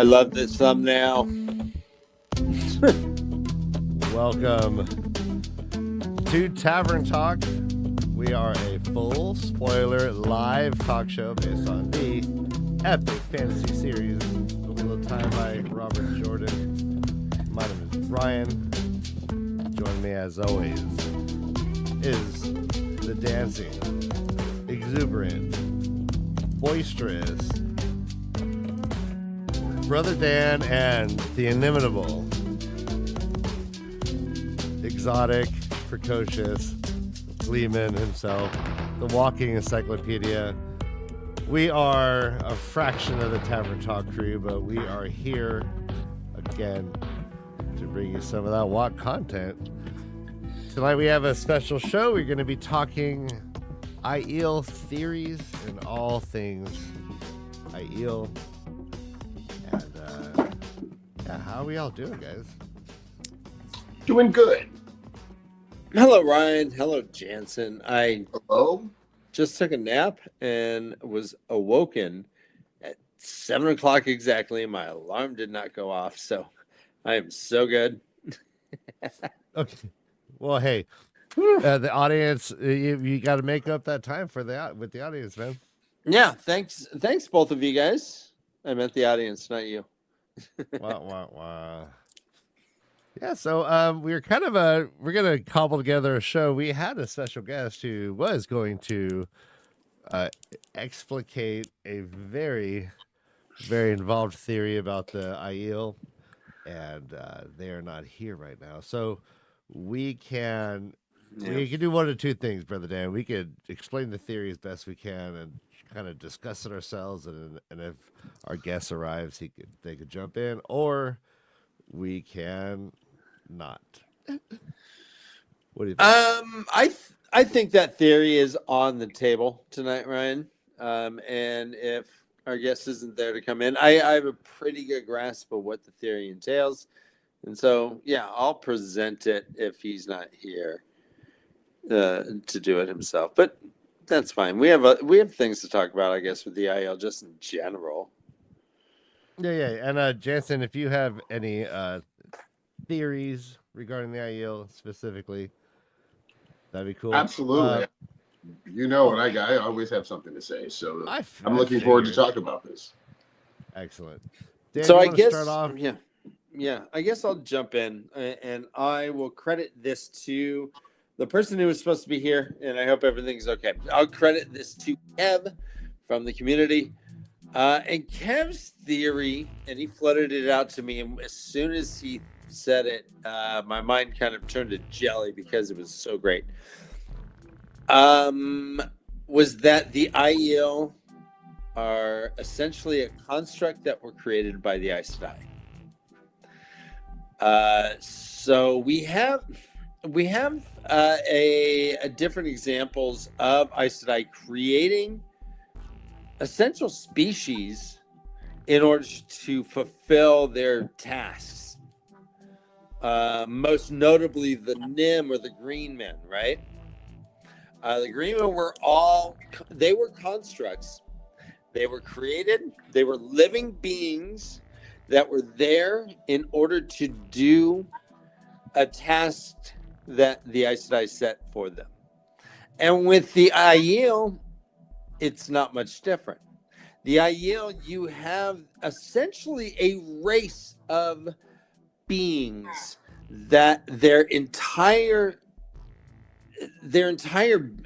I love this thumbnail. Welcome to Tavern Talk. We are a full spoiler live talk show based on the epic fantasy series A Wheel of Time by Robert Jordan. My name is Ryan. Joining me as always is the dancing, exuberant, boisterous Brother Dan and the inimitable, exotic, precocious Lehman himself, the walking encyclopedia. We are a fraction of the Tavern Talk crew, but we are here again to bring you some of that walk content. Tonight we have a special show. We're going to be talking Aiel theories and all things Aiel. And how are we all doing, guys? Doing good. Hello, Ryan. Hello, Jansen. Hello? Just took a nap and was awoken at 7 o'clock exactly. My alarm did not go off, so I am so good. Okay. Well, hey, the audience, you got to make up that time with the audience, man. Yeah, thanks both of you guys. I meant the audience, not you. Wow. Yeah, so we're gonna cobble together a show. We had a special guest who was going to explicate a very, very involved theory about the Aiel, and they are not here right now. So we can do one of two things, Brother Dan. We could explain the theory as best we can and kind of discuss it ourselves, and if our guest arrives, they could jump in, or we can not. What do you think? I think that theory is on the table tonight, Ryan. And if our guest isn't there to come in, I have a pretty good grasp of what the theory entails. And so, yeah, I'll present it if he's not here to do it himself. But that's fine. We have things to talk about, I guess, with the Aiel just in general. Yeah. And Jansen, if you have any theories regarding the Aiel specifically, that'd be cool. Absolutely. You know what I always have something to say, so I'm looking forward to talk about this. Excellent. Dan, so I guess start off? Yeah. I guess I'll jump in, and I will credit this to the person who was supposed to be here, and I hope everything's okay. I'll credit this to Kev from the community. And Kev's theory, and he floated it out to me, and as soon as he said it, my mind kind of turned to jelly because it was so great. Was that the Aiel are essentially a construct that were created by the Aes Sedai. So we have a different examples of Aes Sedai creating essential species in order to fulfill their tasks. Most notably the Nim or the Green Men, right? The Green Men were constructs. They were created. They were living beings that were there in order to do a task that the Aes Sedai set for them. And with the Aiel, it's not much different. The Aiel, you have essentially a race of beings that their entire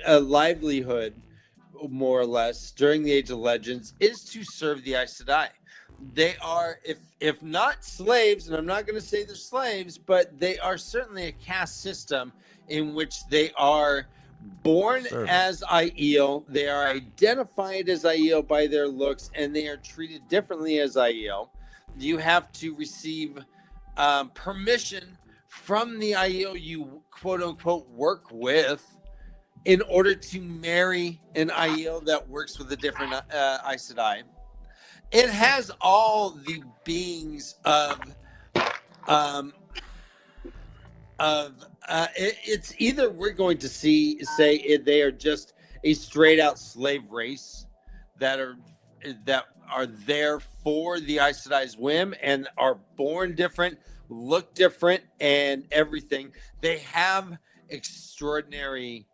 livelihood, more or less, during the Age of Legends, is to serve the Aes Sedai. They are, if not slaves, and I'm not going to say they're slaves, but they are certainly a caste system in which they are born as Aiel. They are identified as Aiel by their looks, and they are treated differently as Aiel. You have to receive permission from the Aiel you quote unquote work with in order to marry an Aiel that works with a different Aes Sedai. It has all the beings of it's either we're going to say they are just a straight out slave race that are are there for the Aes Sedai's whim and are born different, look different, and everything. They have extraordinary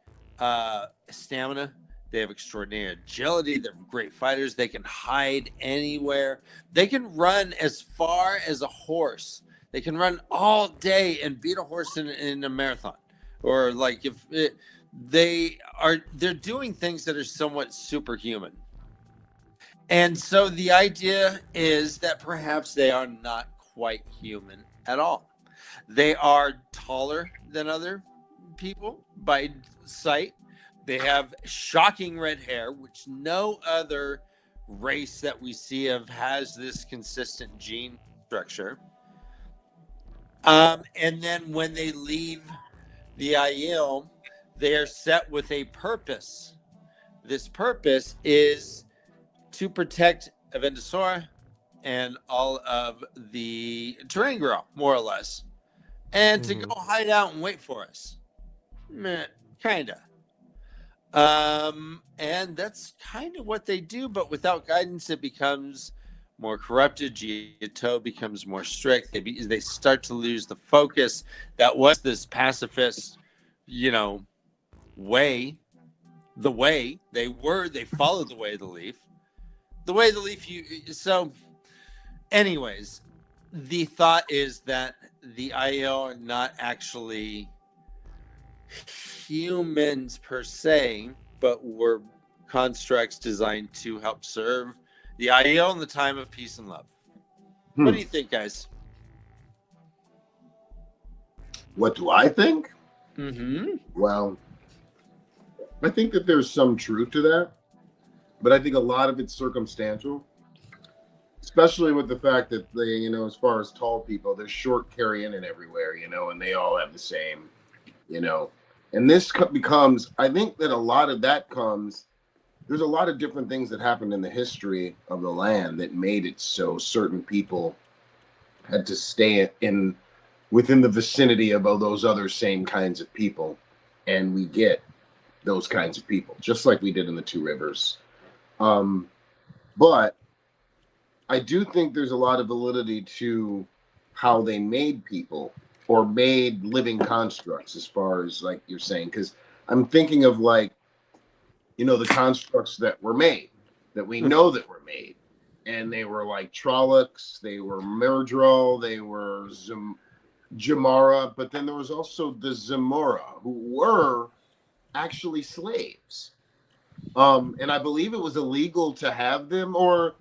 stamina. They have extraordinary agility. They're great fighters. They can hide anywhere. They can run as far as a horse. They can run all day and beat a horse in a marathon. Or like if it, they're doing things that are somewhat superhuman. And so the idea is that perhaps they are not quite human at all. They are taller than other people by sight. They have shocking red hair, which no other race that we see of has this consistent gene structure. And then when they leave the Aiel, they are set with a purpose. This purpose is to protect Avendasora and all of the Terangro, more or less, and to go hide out and wait for us. Kinda. And that's kind of what they do, but without guidance, it becomes more corrupted. Giotto becomes more strict. They start to lose the focus that was this pacifist, way. The way they followed the way of the leaf. The way of the leaf. So, anyways, the thought is that the Aiel are not actually humans per se, but were constructs designed to help serve the Aiel in the time of peace and love. What do you think, guys? What do I think? Mm-hmm. Well, I think that there's some truth to that, but I think a lot of it's circumstantial, especially with the fact that they, as far as tall people, there's short carrying in everywhere, and they all have the same, and this becomes, I think that a lot of that comes, there's a lot of different things that happened in the history of the land that made it so certain people had to stay within the vicinity of those other same kinds of people, and we get those kinds of people, just like we did in the Two Rivers. But I do think there's a lot of validity to how they made people or made living constructs, as far as like you're saying, because I'm thinking of like, the constructs that were made, that we know that were made. And they were like Trollocs, they were Myrddraal, they were Jamara, but then there was also the Zamora, who were actually slaves. And I believe it was illegal to have them, or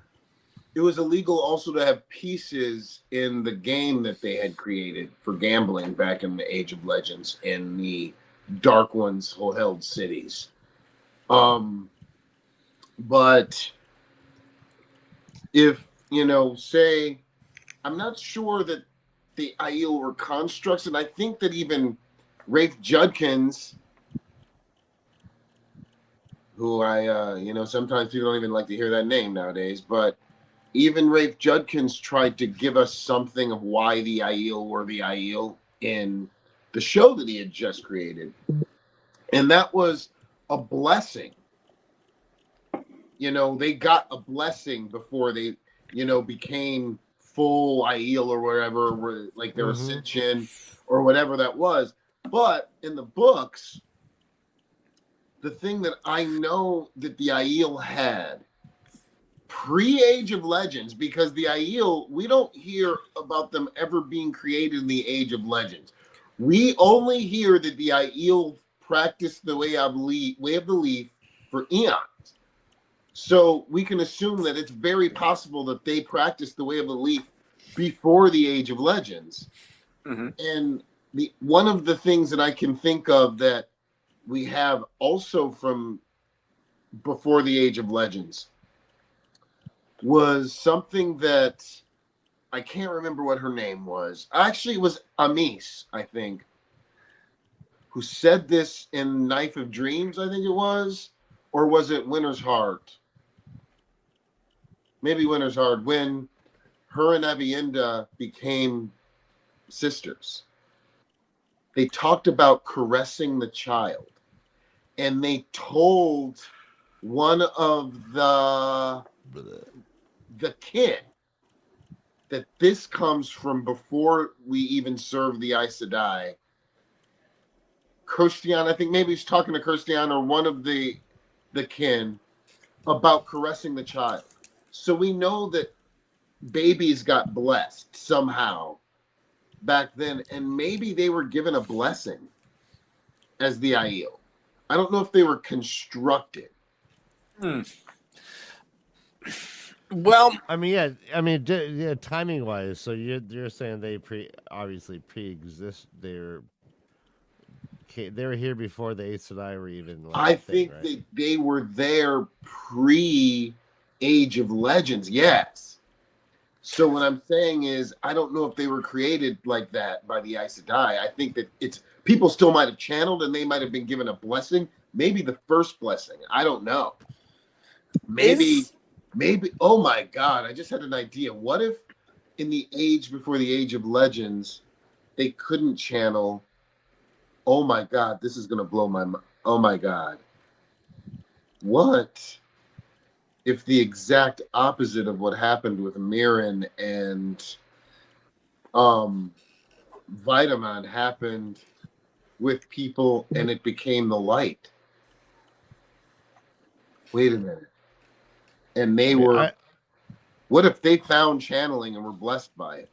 it was illegal also to have pieces in the game that they had created for gambling back in the Age of Legends in the Dark Ones who held cities. But if, say, I'm not sure that the Aiel were constructs, and I think that even Rafe Judkins, who sometimes people don't even like to hear that name nowadays, but even Rafe Judkins tried to give us something of why the Aiel were the Aiel in the show that he had just created. And that was a blessing. They got a blessing before they, became full Aiel or whatever, like their ascension or whatever that was. But in the books, the thing that I know that the Aiel had pre-Age of Legends, because the Aiel, we don't hear about them ever being created in the Age of Legends. We only hear that the Aiel practiced the way of the leaf for eons. So we can assume that it's very possible that they practiced the way of the leaf before the Age of Legends. And one of the things that I can think of that we have also from before the Age of Legends was something that I can't remember what her name was. Actually, it was Amis, I think, who said this in Knife of Dreams, I think it was. Or was it Winter's Heart? Maybe Winter's Heart, when her and Avienda became sisters. They talked about caressing the child. And they told one of the kin, that this comes from before we even serve the Aes Sedai. Christian, I think maybe he's talking to Christian or one of the kin about caressing the child. So we know that babies got blessed somehow back then, and maybe they were given a blessing as the Aiel. I don't know if they were constructed. Well, I mean, yeah, timing wise. So you're saying they obviously pre-exist. They were here before the Aes Sedai were even like I a thing, think right? they were there pre Age of Legends, yes. So what I'm saying is, I don't know if they were created like that by the Aes Sedai. I think that it's people still might have channeled and they might have been given a blessing, maybe the first blessing. I don't know. Maybe. Oh my God! I just had an idea. What if in the age before the Age of Legends, they couldn't channel? Oh my God! This is gonna blow my mind. Oh my God! What if the exact opposite of what happened with Mirren and Vitamin happened with people and it became the light? Wait a minute. And they I mean, were, what if they found channeling and were blessed by it?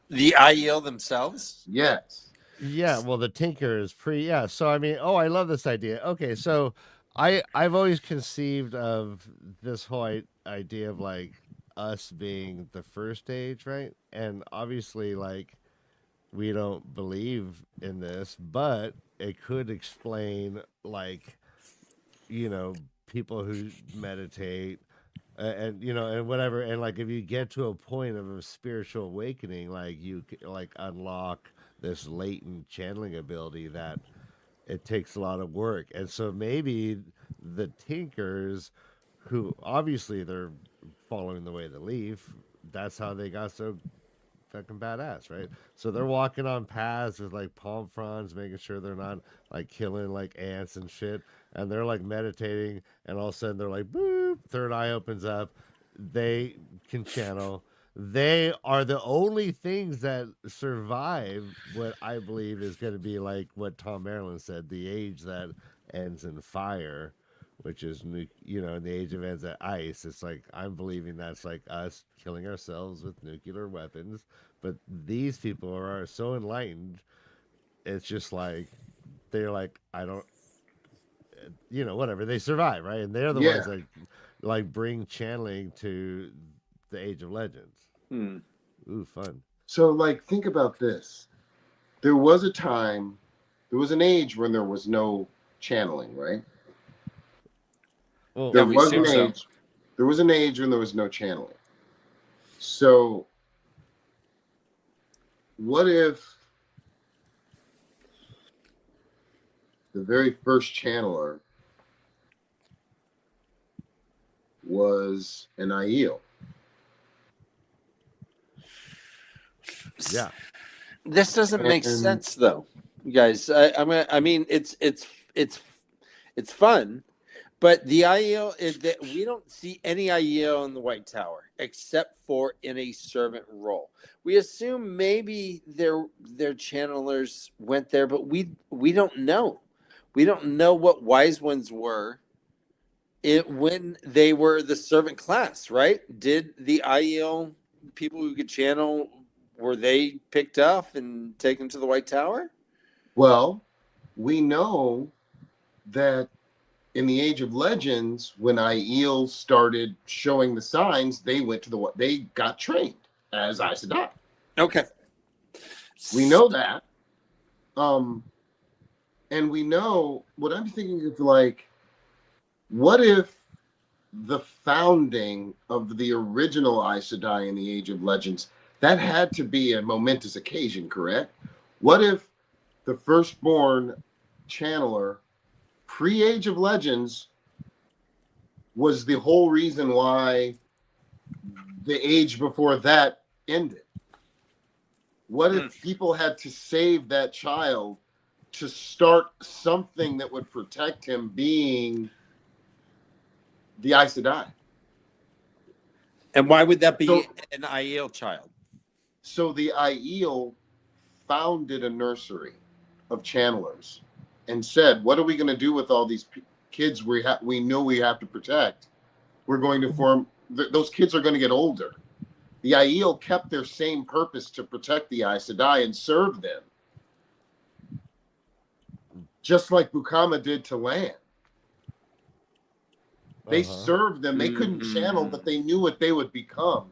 the Aiel themselves? Yes. yeah. Well, the Tinker is yeah. So I mean, I love this idea. Okay, so I've always conceived of this whole idea of like us being the first age, right? And obviously, like we don't believe in this, but it could explain like people who meditate and and whatever, and like if you get to a point of a spiritual awakening, like like unlock this latent channeling ability that it takes a lot of work. And so maybe the Tinkers, who obviously they're following the way of the Leaf, that's how they got so fucking badass, right? So they're walking on paths with like palm fronds, making sure they're not like killing like ants and shit. And they're like meditating, and all of a sudden they're like, boop, third eye opens up. They can channel. They are the only things that survive what I believe is going to be like what Tom Maryland said, the age that ends in fire, which is in the age of ends at ice. It's like I'm believing that's like us killing ourselves with nuclear weapons, but these people are so enlightened. It's just like they're like, I don't, whatever, they survive, right? And they're the Yeah. ones that like bring channeling to the Age of Legends. Ooh, fun. So, like, think about this. There was a time, there was an age when there was no channeling, right? Well, Yeah, There we was assume an so. age. There was an age when there was no channeling. So, what if the very first channeler was an Aiel? yeah. This doesn't make And sense, though, you guys. I mean, it's fun, but the Aiel is that we don't see any Aiel in the White Tower except for in a servant role. We assume maybe their channelers went there, but we don't know. We don't know what wise ones were when they were the servant class, right? Did the Aiel people who could channel, were they picked up and taken to the White Tower? well, we know that in the Age of Legends, when Aiel started showing the signs, they went to they got trained as Aes Sedai. Okay. We know that. And we know what I'm thinking of, like, what if the founding of the original Aes Sedai in the Age of Legends, that had to be a momentous occasion, correct? What if the firstborn channeler pre-Age of Legends was the whole reason why the age before that ended? What if people had to save that child to start something that would protect him being the Aes Sedai. And why would that be So, an Aiel child? so the Aiel founded a nursery of channelers and said, "What are we going to do with all these kids we know we have to protect? We're going to form. Those kids are going to get older." The Aiel kept their same purpose to protect the Aes Sedai and serve them, just like Bukama did to Lan. They served them. They couldn't channel, but they knew what they would become.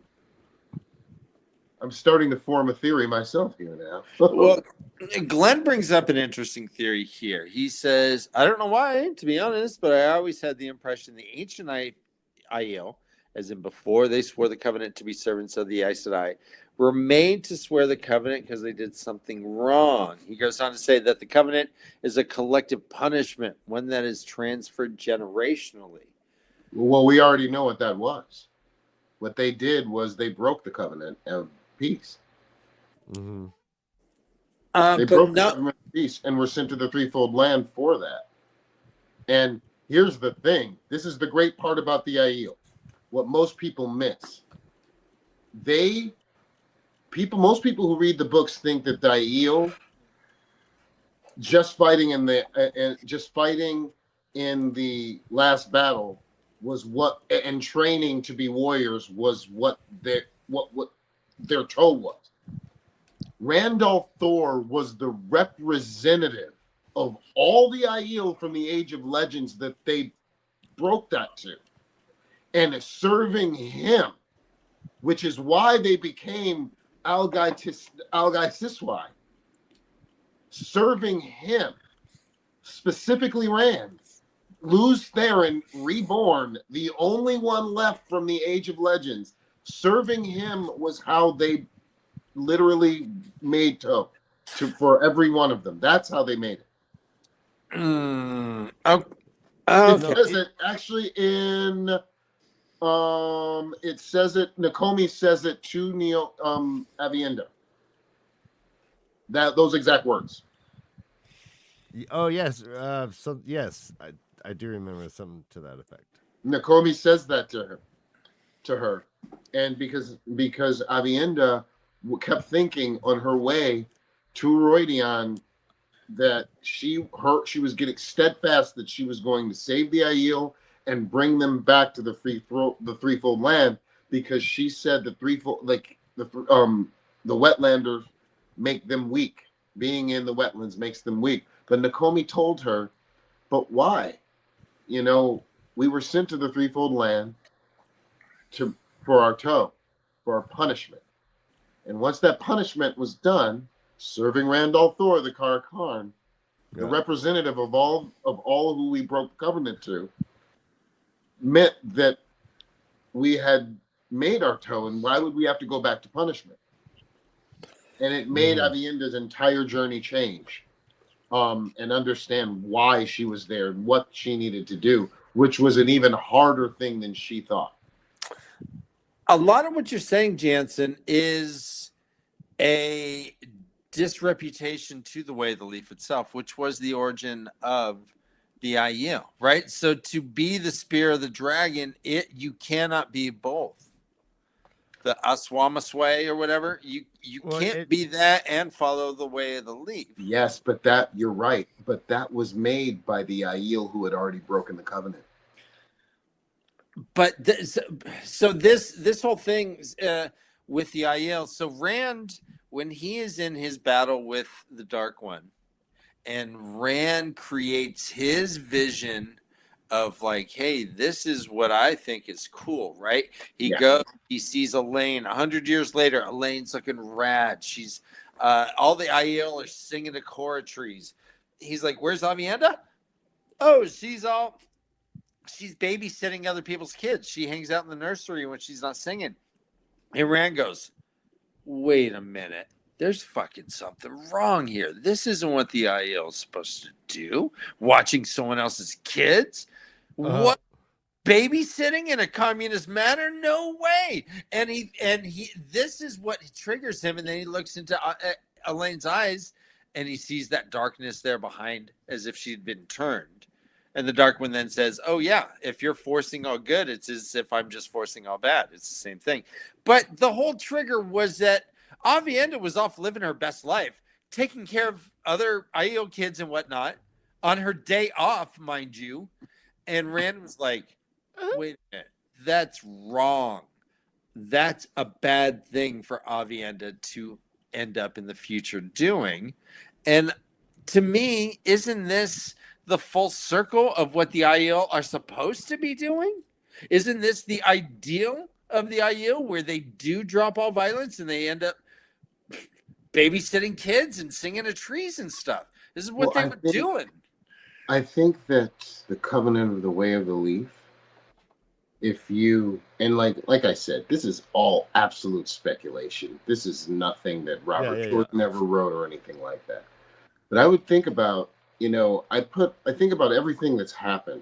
I'm starting to form a theory myself here now. Well, Glenn brings up an interesting theory here. He says, I don't know why, to be honest, but I always had the impression the ancient Aiel, as in before they swore the covenant to be servants of the Aes Sedai, were made to swear the covenant because they did something wrong. He goes on to say that the covenant is a collective punishment, one that is transferred generationally. Well, we already know what that was. What they did was they broke the covenant of peace. Mm-hmm. They broke the covenant of peace and were sent to the threefold land for that. And here's the thing. This is the great part about the Aiel. What most people miss. Most people who read the books think that the Aiel just fighting in the last battle was what, and training to be warriors was what their toe was. Randolph Thor was the representative of all the Aiel from the Age of Legends that they broke that to, and serving him, which is why they became Algai Siswai. Serving him, specifically Rand, Luz Theron, reborn, the only one left from the Age of Legends. Serving him was how they literally made toe for every one of them. That's how they made it. Okay. It says it actually in it says it, Nakomi says it to Avienda. Those exact words. Oh yes, yes, I do remember something to that effect. Nakomi says that to her, and because Avienda kept thinking on her way to Roidion that she was getting steadfast that she was going to save the Aiel and bring them back to the threefold land, because she said the wetlanders make them weak. Being in the wetlands makes them weak. But Nakomi told her, but why? We were sent to the threefold land for our toe, for our punishment. And once that punishment was done, serving Randolph Thor, the Karakarn, the representative of all who we broke covenant to, meant that we had made our toe, and why would we have to go back to punishment? And it made Avienda's entire journey change, and understand why she was there and what she needed to do, which was an even harder thing than she thought. A lot of what you're saying, Jansen, is a disreputation to the Way of the Leaf itself, which was the origin of the Aiel, right? So to be the spear of the dragon, you cannot be both. The Aswamasway or whatever, you can't be that and follow the Way of the Leaf. Yes, but you're right. But that was made by the Aiel who had already broken the covenant. But this whole thing with the Aiel. So Rand, when he is in his battle with the Dark One, and Rand creates his vision of like, hey, this is what I think is cool, right? He goes, he sees Elaine. 100 years later, Elaine's looking rad. She's all the Aiel are singing the Korra trees. He's like, where's Avienda? Oh, she's babysitting other people's kids. She hangs out in the nursery when she's not singing. And Rand goes, wait a minute. There's fucking something wrong here. This isn't what the Aiel is supposed to do. Watching someone else's kids? What? Babysitting in a communist manner? No way. And he this is what triggers him. And then he looks into Elaine's eyes and he sees that darkness there behind, as if she'd been turned. And the Dark One then says, "Oh yeah, if you're forcing all good, it's as if I'm just forcing all bad. It's the same thing." But the whole trigger was that Avienda was off living her best life, taking care of other Aiel kids and whatnot on her day off, mind you. And Rand was like, "Wait a minute, that's wrong. That's a bad thing for Avienda to end up in the future doing." And to me, isn't this the full circle of what the Aiel are supposed to be doing? Isn't this the ideal of the Aiel, where they do drop all violence and they end up babysitting kids and singing to trees and stuff? This is what they were doing. I think that the Covenant of the Way of the Leaf, if you, and like I said, this is all absolute speculation. This is nothing that Robert Jordan ever wrote or anything like that. But I would think about, I think about everything that's happened,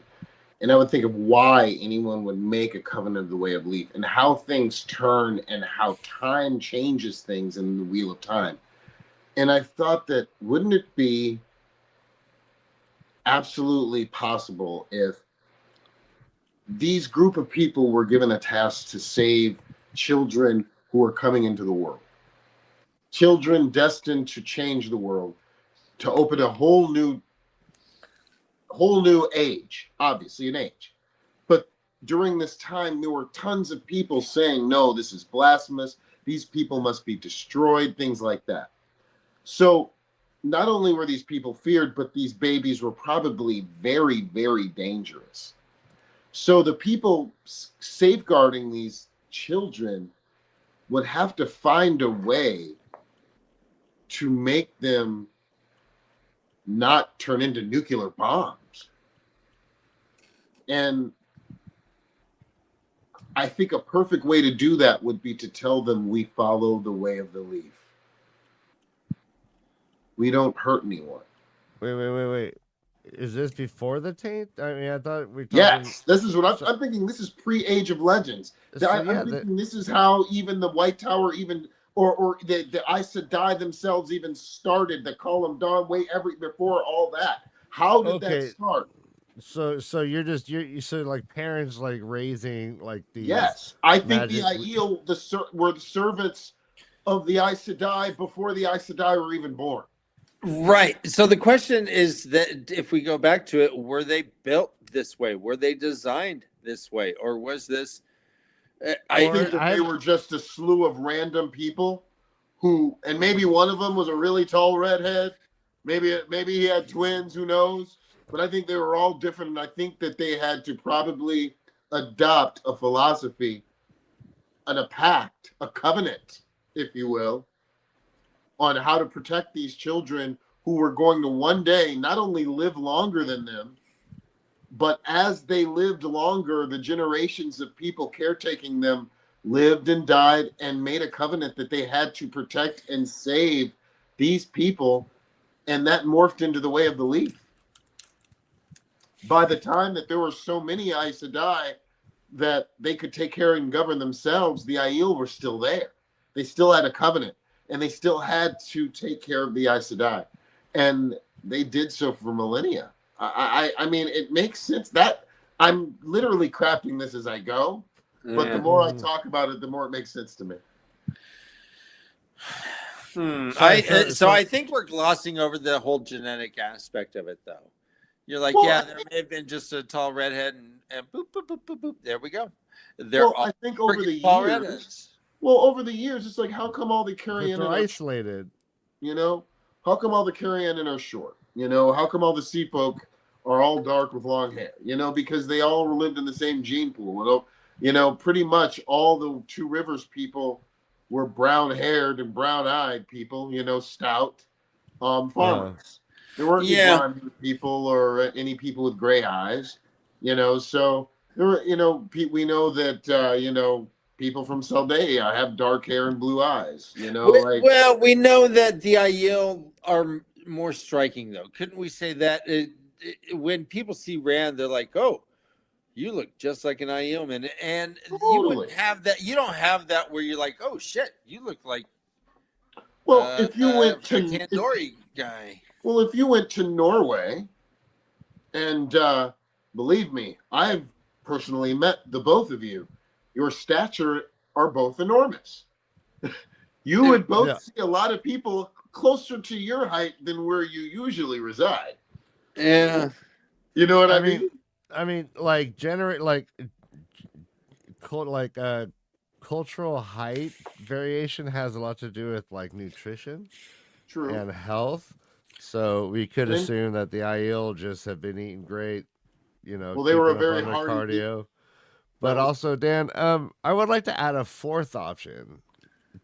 and I would think of why anyone would make a Covenant of the Way of Leaf and how things turn and how time changes things in the Wheel of Time. And I thought that wouldn't it be absolutely possible if these group of people were given a task to save children who are coming into the world, children destined to change the world, to open a whole new age, obviously an age. But during this time, there were tons of people saying, no, this is blasphemous. These people must be destroyed, things like that. So not only were these people feared, but these babies were probably very, very dangerous. So the people safeguarding these children would have to find a way to make them not turn into nuclear bombs. And I think a perfect way to do that would be to tell them we follow the way of the leaf. We don't hurt anyone. Wait. Is this before the taint? I mean, I thought we. Yes, this is what I'm thinking. This is pre-Age of Legends. I'm thinking this is how even the White Tower, even or the Aes Sedai themselves even started. The Column Dawn way before all that. How did that start? So you're so like parents like raising like these. Yes, I think the Aiel were the servants of the Aes Sedai before the Aes Sedai were even born. Right. So the question is that if we go back to it, were they built this way? Were they designed this way? Or was this... I think that they were just a slew of random people who, and maybe one of them was a really tall redhead. Maybe he had twins, who knows? But I think they were all different. And I think that they had to probably adopt a philosophy and a pact, a covenant, if you will, on how to protect these children who were going to one day not only live longer than them, but as they lived longer, the generations of people caretaking them lived and died and made a covenant that they had to protect and save these people, and that morphed into the way of the leaf. By the time that there were so many Aes Sedai that they could take care and govern themselves, the Aiel were still there. They still had a covenant. And they still had to take care of the Aes Sedai. And they did so for millennia. I mean, it makes sense. That I'm literally crafting this as I go. But the more I talk about it, the more it makes sense to me. I think we're glossing over the whole genetic aspect of it, though. You're like, there may have been just a tall redhead and boop, boop, boop, boop, boop. There we go. I think over the years... Well, over the years, it's like, how come all the Carrion are isolated? How come all the Carrion are short? How come all the sea folk are all dark with long hair? Because they all lived in the same gene pool. Pretty much all the Two Rivers people were brown-haired and brown-eyed people. Stout farmers. There weren't any blonde people or any people with gray eyes. So there were. We know that. People from Saldea have dark hair and blue eyes, Well, we know that the Aiel are more striking, though. Couldn't we say that when people see Rand, they're like, "Oh, you look just like an Aiel man," and you wouldn't have that. You don't have that where you're like, "Oh shit, you look like." Well, if you went to Kandori guy. Well, if you went to Norway, and believe me, I've personally met the both of you. Your stature are both enormous. You would both Yeah. see a lot of people closer to your height than where you usually reside. Yeah. You know what I I mean, mean? like generate like cultural height variation has a lot to do with like nutrition True. and health. So we could And assume that the Aiel just have been eating great, well, they were a keeping up very on their hardy people. cardio. That But was also, Dan, I would like to add a fourth option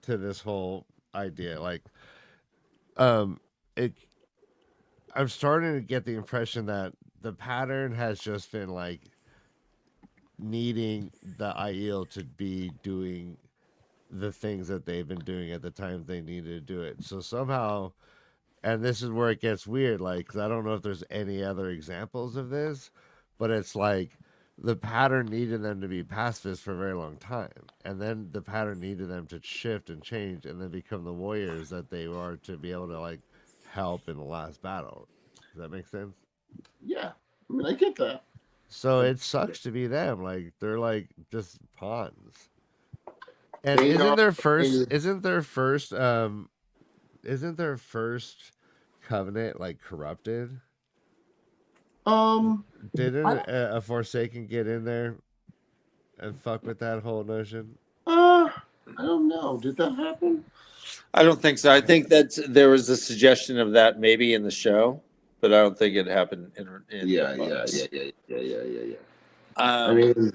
to this whole idea. Like, um, it, I'm starting to get the impression that the pattern has just been like needing the Aiel to be doing the things that they've been doing at the time they needed to do it. So somehow, and this is where it gets weird, like, 'cause I don't know if there's any other examples of this, but it's like the pattern needed them to be pacifists for a very long time. And then the pattern needed them to shift and change and then become the warriors that they are to be able to, like, help in the last battle. Does that make sense? yeah. I mean, I get that. So it sucks to be them. Like, they're like just pawns. And They are a isn't their first covenant like corrupted? um. Didn't I, a Forsaken get in there and fuck with that whole notion? uh, I don't know. Did that happen? I don't think so. I think that there was a suggestion of that maybe in the show, but I don't think it happened in the Yeah, yeah, yeah, books. yeah, yeah, yeah, yeah, yeah. I Um, mean,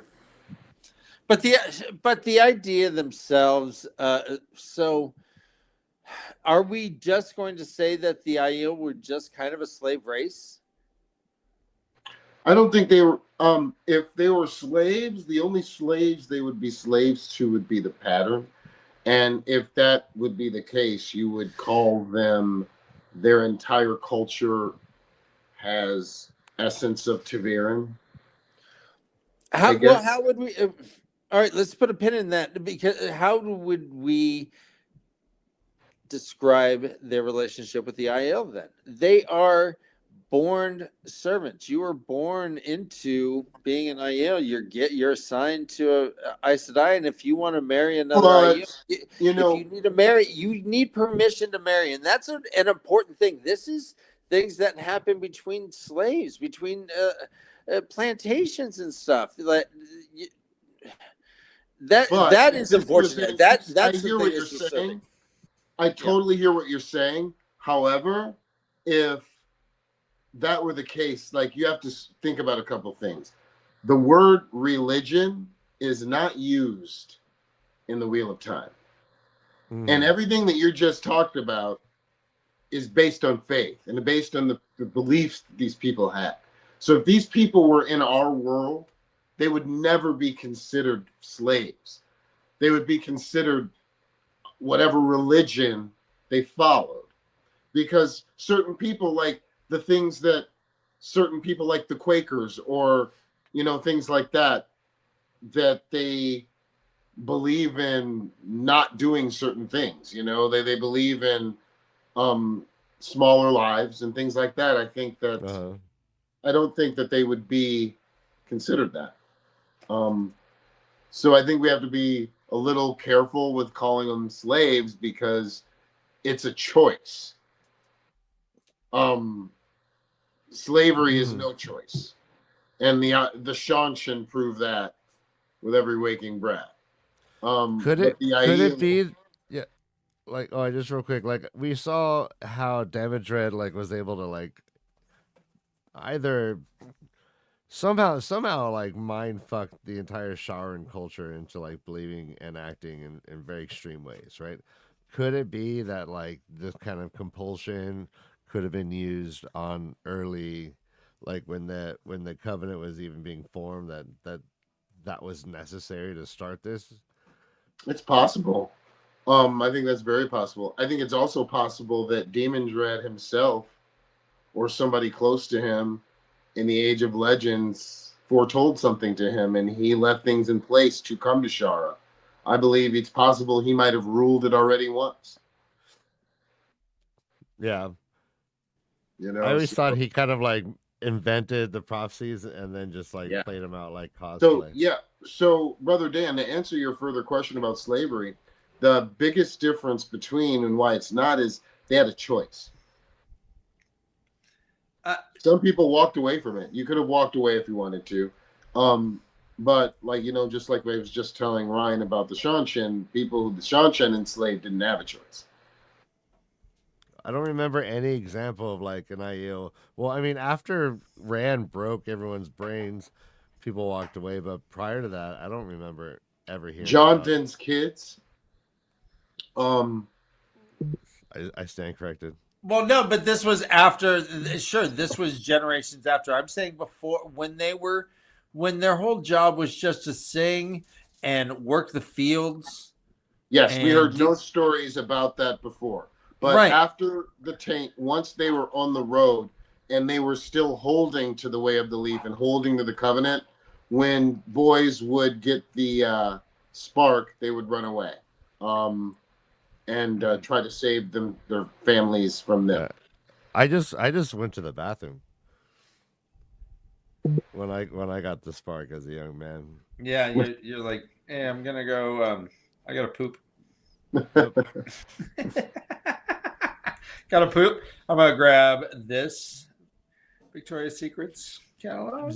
but the idea themselves. So, are we just going to say that the Aiel were just kind of a slave race? I don't think they were. If they were slaves, the only slaves they would be slaves to would be the pattern. And if that would be the case, you would call them, their entire culture has essence of Tavern. I How well? guess. How would we? All right, let's put a pin in that because how would we describe their relationship with the Aiel? Then they are born servants. You were born into being an Aiel. You're assigned to a Aes Sedai, and if you want to marry another Aiel, But you if you know, need to marry, you need permission to marry, and that's an important thing. This is things that happen between slaves, between plantations and stuff. Like but that is this is the unfortunate. thing. I That's the hear thing what you're is disturbing. saying. I Yeah. totally hear what you're saying. However, if that were the case, like, you have to think about a couple things. The word religion is not used in the Wheel of Time. And Mm. everything that you just talked about is based on faith and based on the beliefs that these people had. So if these people were in our world, they would never be considered slaves. They would be considered whatever religion they followed. Because certain people, like the things that certain people like the Quakers, or things like that, that they believe in not doing certain things. They believe in um smaller lives and things like that. Uh-huh. I don't think that they would be considered that. um so I think we have to be a little careful with calling them slaves, because it's a choice. um Slavery is Mm. no choice, and the Shanshan prove that with every waking breath. But the Could it Aiel, be yeah, like, oh, just real quick, like we saw how Damage Red like was able to like either somehow like mind fuck the entire Sharan culture into like believing and acting in very extreme ways, right? Could it be that like this kind of compulsion could have been used on early, like when the covenant was even being formed, that was necessary to start this? it's possible. I think that's very possible. I think it's also possible that Demon Dread himself, or somebody close to him in the Age of Legends, foretold something to him, and he left things in place to come to Shara. I believe it's possible he might have ruled it already once. Yeah, You I know, always so thought he kind of like invented the prophecies and then just like Yeah. played them out like So cosplay. yeah, so Brother Dan, to answer your further question about slavery, the biggest difference between and why it's not is they had a choice. Some people walked away from it. You could have walked away if you wanted to. But like, just like I was just telling Ryan about the Shanshan, people who the Shanshan enslaved didn't have a choice. I don't remember any example of like an Aiel. Well, I mean, after Rand broke everyone's brains, people walked away. But prior to that, I don't remember ever hearing John about. Den's kids. I stand corrected. Well, no, but this was after. Sure, this was generations after. I'm saying before, when their whole job was just to sing and work the fields. Yes, we heard no stories about that before. But after the taint, once they were on the road and they were still holding to the way of the leaf and holding to the covenant, when boys would get the spark, they would run away. And try to save their families from them. I just went to the bathroom when I got the spark as a young man. Yeah, you're like, hey, I'm gonna go. I gotta poop. Gotta poop. I'm gonna grab this Victoria's Secrets catalog.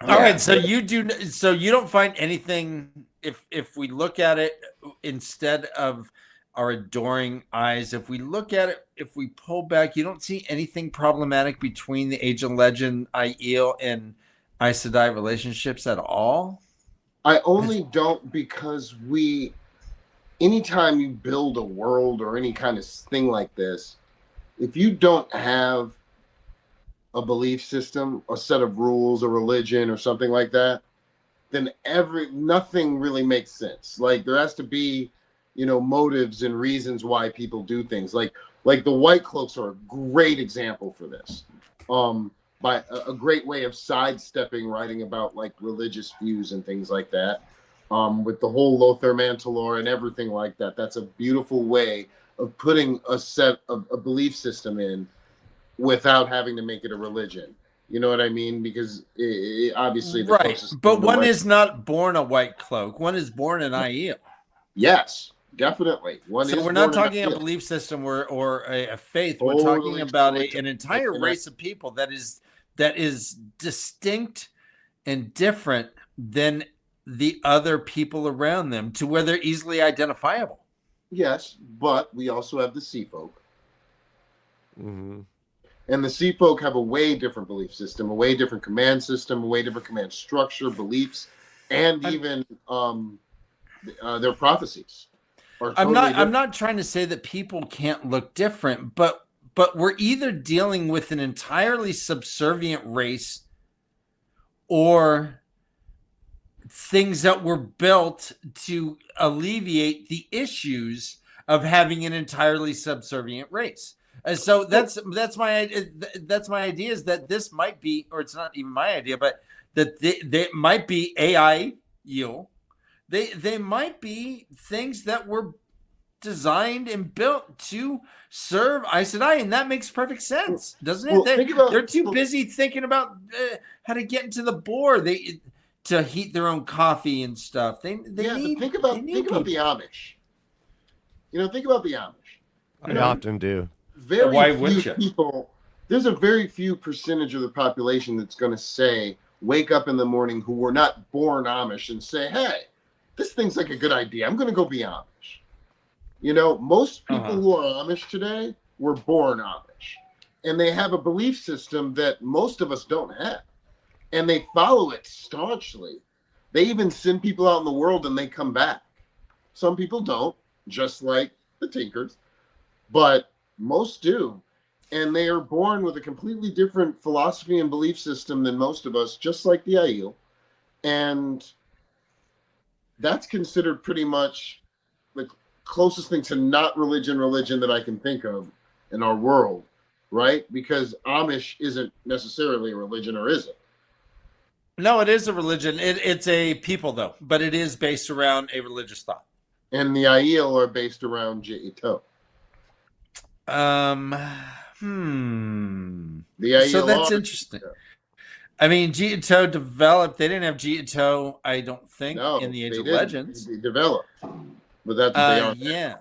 All right, so you don't find anything, if we look at it instead of our adoring eyes, if we look at it, if we pull back, you don't see anything problematic between the Age of Legend, Aiel, and Aes Sedai relationships at all? I only don't because anytime you build a world or any kind of thing like this, if you don't have a belief system, a set of rules, a religion, or something like that, then nothing really makes sense. Like there has to be, motives and reasons why people do things. Like the White Cloaks are a great example for this. By a great way of sidestepping writing about like religious views and things like that. With the whole Lothar Mantalor and everything like that. That's a beautiful way of putting a set of a belief system in without having to make it a religion. You know what I mean? Because obviously the closest. But one is not born a White Cloak. One is born an Aiel. Yes, definitely. So we're not talking a belief system or a faith. We're talking about an entire race of people that is distinct and different than the other people around them, to where they're easily identifiable. Yes, but we also have the Sea Folk. Mm-hmm. And the Sea Folk have a way different belief system, a way different command system, a way different command structure, beliefs, and even their prophecies. I'm not trying to say that people can't look different, but we're either dealing with an entirely subservient race or things that were built to alleviate the issues of having an entirely subservient race. And so that's my idea, is that this might be, or it's not even my idea, but that they might be AI Aiel. They might be things that were designed and built to serve Aes Sedai, and that makes perfect sense, doesn't it? They're too busy thinking about how to get into the board. To heat their own coffee and stuff. Think about the Amish. Think about the Amish. I often do. Very few people. There's a very few percentage of the population that's going to wake up in the morning who were not born Amish and say, "Hey, this thing's like a good idea. I'm going to go be Amish." Most people who are Amish today were born Amish, and they have a belief system that most of us don't have. And they follow it staunchly. They even send people out in the world and they come back. Some people don't, just like the Tinkers, but most do. And they are born with a completely different philosophy and belief system than most of us, just like the Aiel. And that's considered pretty much the closest thing to not religion that I can think of in our world, right? Because Amish isn't necessarily a religion, or is it? No, it is a religion. It's a people, though, but it is based around a religious thought. And the Aiel are based around Je'ito. Um, hmm. The So Aiel that's are. interesting. I mean, Jito developed. They didn't have Jito, I don't think, in No, the Age they of didn't. Legends. They developed, but that's what they are now. Yeah,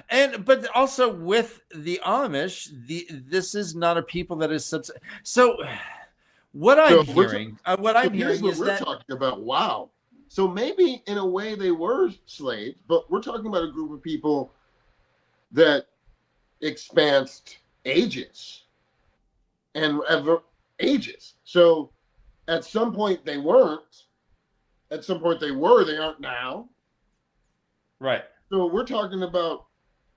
and but also with the Amish, this is not a people that is so. What I'm So hearing, so here's what is we're that talking about. Wow. So maybe in a way they were slaves, but we're talking about a group of people that expansed ages and ever ages. So at some point they weren't. At some point they were. They aren't now. right. So we're talking about,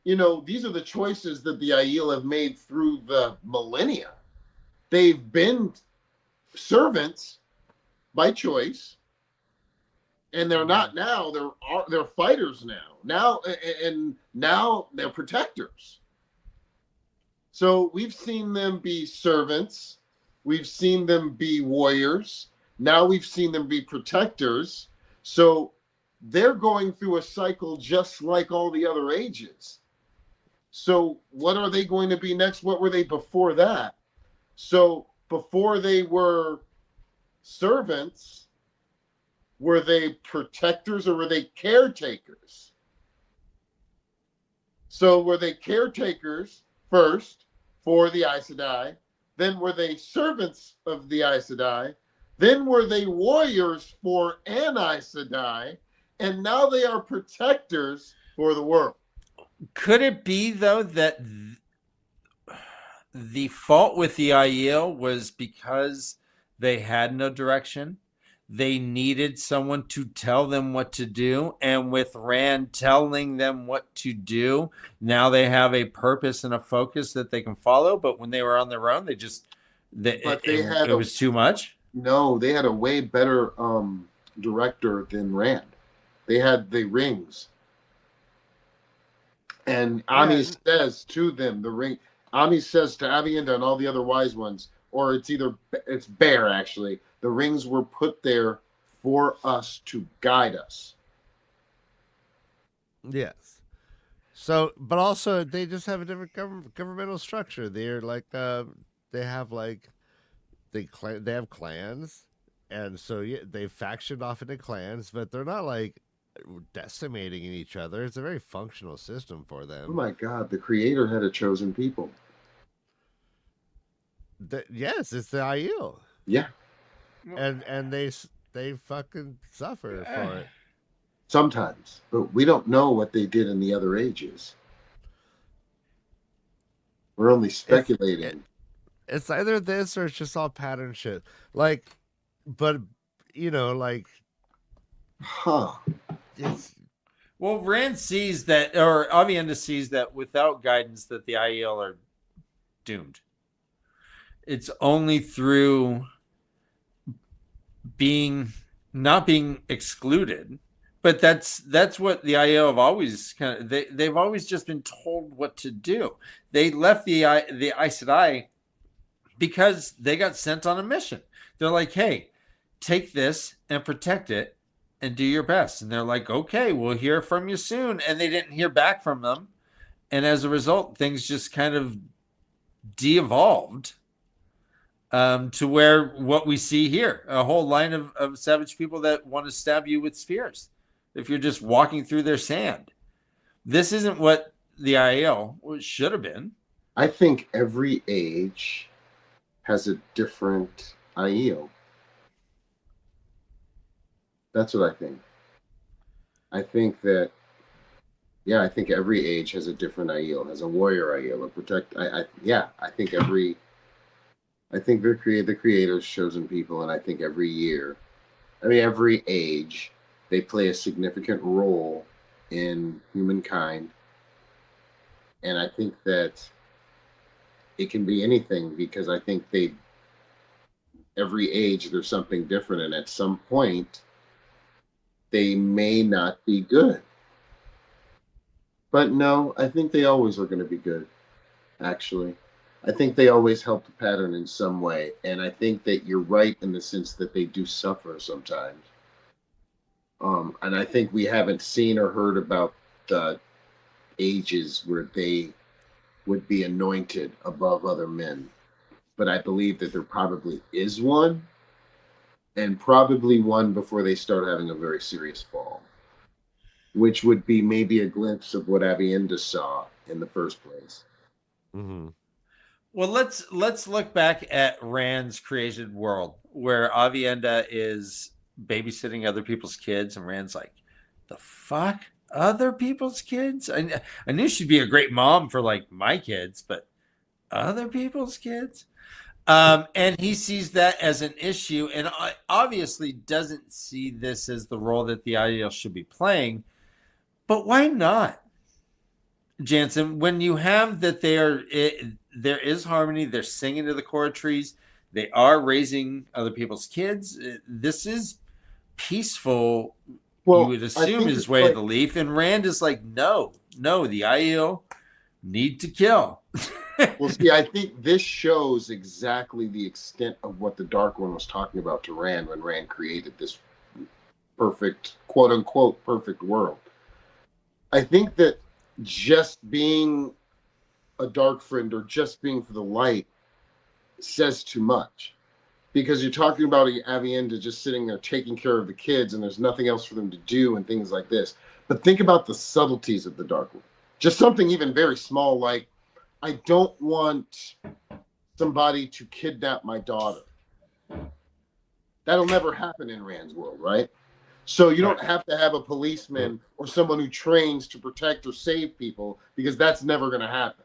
these are the choices that the Aiel have made through the millennia. They've been servants by choice, and they're not now. They're fighters now. Now they're protectors. So we've seen them be servants. We've seen them be warriors. Now we've seen them be protectors. So they're going through a cycle just like all the other ages. So what are they going to be next? What were they before that? So before they were servants, were they protectors or were they caretakers? So were they caretakers first for the Aes Sedai? Then were they servants of the Aes Sedai? Then were they warriors for an Aes Sedai? And now they are protectors for the world. Could it be though that the fault with the Aiel was because they had no direction? They needed someone to tell them what to do, and with Rand telling them what to do, now they have a purpose and a focus that they can follow. But when they were on their own, it was too much. No, they had a way better director than Rand. They had the rings. And Ami says to them, the ring. Ami says to Avienda and all the other wise ones, or it's Bear actually. The rings were put there for us to guide us. Yes. So, but also they just have a different governmental structure. They're like they have like they have clans, and so yeah, they factioned off into clans, but they're not like decimating each other. It's a very functional system for them. Oh my God, the creator had a chosen people. Yes, it's the Aiel. Yeah. And they fucking suffer for it. Sometimes, but we don't know what they did in the other ages. We're only speculating. It's either this or it's just all pattern shit. Like, but like, It's Well, Rand sees that, or Avienda sees that without guidance, that the Aiel are doomed. It's only through not being excluded, but that's what the Aiel have always they've always just been told what to do. They left the Aes Sedai because they got sent on a mission. They're like, hey, take this and protect it and do your best. And they're like, okay, we'll hear from you soon. And they didn't hear back from them. And as a result, things just kind of de-evolved to where what we see here, a whole line of savage people that want to stab you with spears if you're just walking through their sand. This isn't what the Aiel should have been. I think every age has a different Aiel. That's what I think. I think that, I think every age has a different Aiel, has a warrior Aiel, a protect. I think the creator's chosen people, and I think every age, they play a significant role in humankind. And I think that it can be anything, because I think every age there's something different, and at some point they may not be good. But no, I think they always are going to be good, actually. I think they always help the pattern in some way, and I think that you're right in the sense that they do suffer sometimes. And I think we haven't seen or heard about the ages where they would be anointed above other men. But I believe that there probably is one, and probably one before they start having a very serious fall, which would be maybe a glimpse of what Aviendha saw in the first place. Mm-hmm. Well, let's look back at Rand's created world, where Aviendha is babysitting other people's kids, and Rand's like, "The fuck, other people's kids? I knew she'd be a great mom for like my kids, but other people's kids." And he sees that as an issue, and obviously doesn't see this as the role that the Aiel should be playing. But why not, Jansen? When you have that, there is harmony. They're singing to the core trees. They are raising other people's kids. This is peaceful. Well, you would assume his way of the Leaf, and Rand is like, no, the Aiel need to kill. Well, see, I think this shows exactly the extent of what the Dark One was talking about to Rand when Rand created this perfect, quote unquote, perfect world. I think that just being a dark friend or just being for the light says too much, because you're talking about Aviendha just sitting there taking care of the kids and there's nothing else for them to do and things like this. But think about the subtleties of the Dark One. Just something even very small, like, I don't want somebody to kidnap my daughter. That'll never happen in Rand's world, right? So you don't have to have a policeman or someone who trains to protect or save people, because that's never going to happen.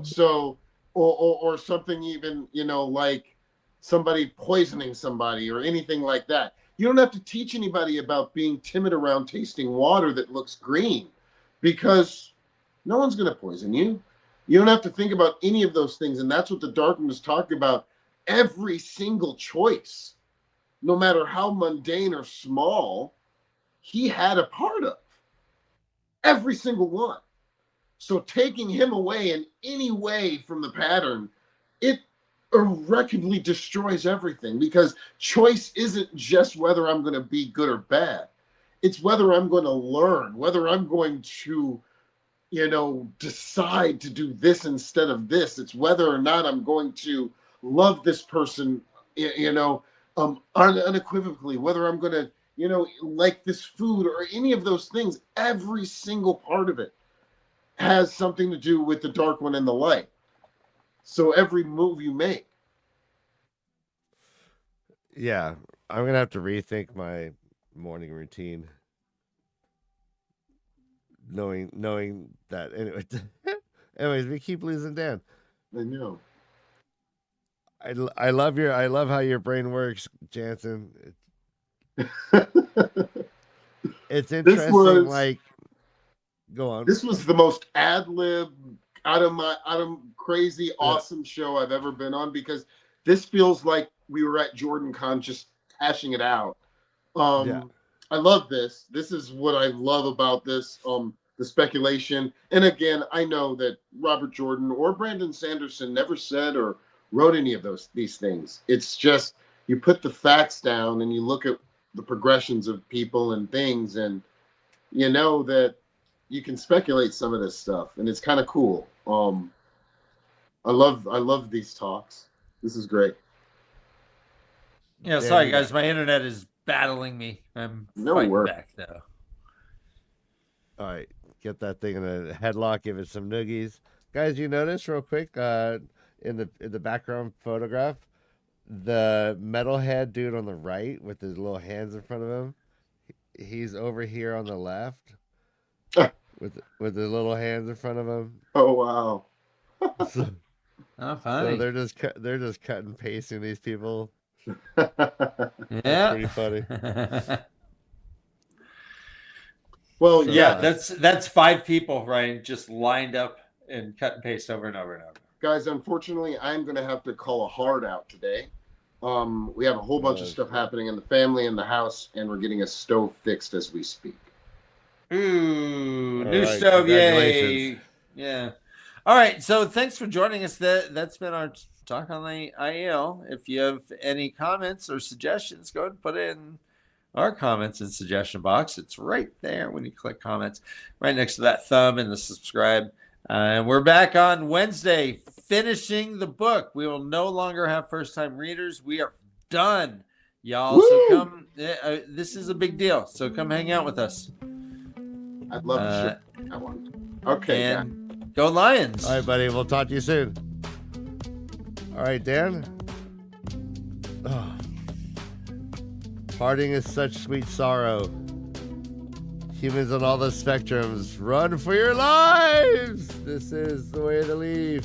So or something even, like somebody poisoning somebody or anything like that. You don't have to teach anybody about being timid around tasting water that looks green, because no one's going to poison you. You don't have to think about any of those things. And that's what the Dark One was talking about. Every single choice, no matter how mundane or small, he had a part of. Every single one. So taking him away in any way from the pattern, it irreparably destroys everything, because choice isn't just whether I'm going to be good or bad. It's whether I'm going to learn, whether I'm going to decide to do this instead of this. It's whether or not I'm going to love this person, unequivocally, whether I'm going to, like this food or any of those things. Every single part of it has something to do with the Dark One and the light. So every move you make. Yeah, I'm going to have to rethink my morning routine. Knowing that anyway. Anyways, we keep losing Dan. I know. I love how your brain works, Jansen. It's interesting. Go on. This was the most ad lib, out of crazy, awesome show I've ever been on, because this feels like we were at Jordan Con just hashing it out. I love this. This is what I love about this, the speculation. And again, I know that Robert Jordan or Brandon Sanderson never said or wrote any of these things. It's just, you put the facts down and you look at the progressions of people and things, and you know that you can speculate some of this stuff, and it's kind of cool. I love these talks. This is great. Yeah, sorry guys, my internet is battling me. I'm fighting back though. All right, get that thing in a headlock. Give it some noogies, guys. You notice real quick in the background photograph, the metalhead dude on the right with his little hands in front of him. He's over here on the left with his little hands in front of him. Oh wow! Oh, funny. So they're just cutting and pasting these people. Yeah, that's pretty funny. Well, so, yeah, that's 5 people, right? Just lined up and cut and paste over and over and over. Guys, unfortunately, I'm going to have to call a hard out today. We have a whole bunch of stuff happening in the family, in the house, and we're getting a stove fixed as we speak. Ooh, new stove, yay! Yeah. All right, so thanks for joining us. That's been our talk on the Aiel. If you have any comments or suggestions, go ahead and put it in our comments and suggestion box. It's right there when you click comments, right next to that thumb and the subscribe. And we're back on Wednesday, finishing the book. We will no longer have first-time readers. We are done, y'all. Woo! So come. This is a big deal. So come hang out with us. I'd love to share that one. Okay, and go Lions. All right, buddy. We'll talk to you soon. All right, Dan. Oh. Parting is such sweet sorrow. Humans on all the spectrums, run for your lives! This is the way of the leaf.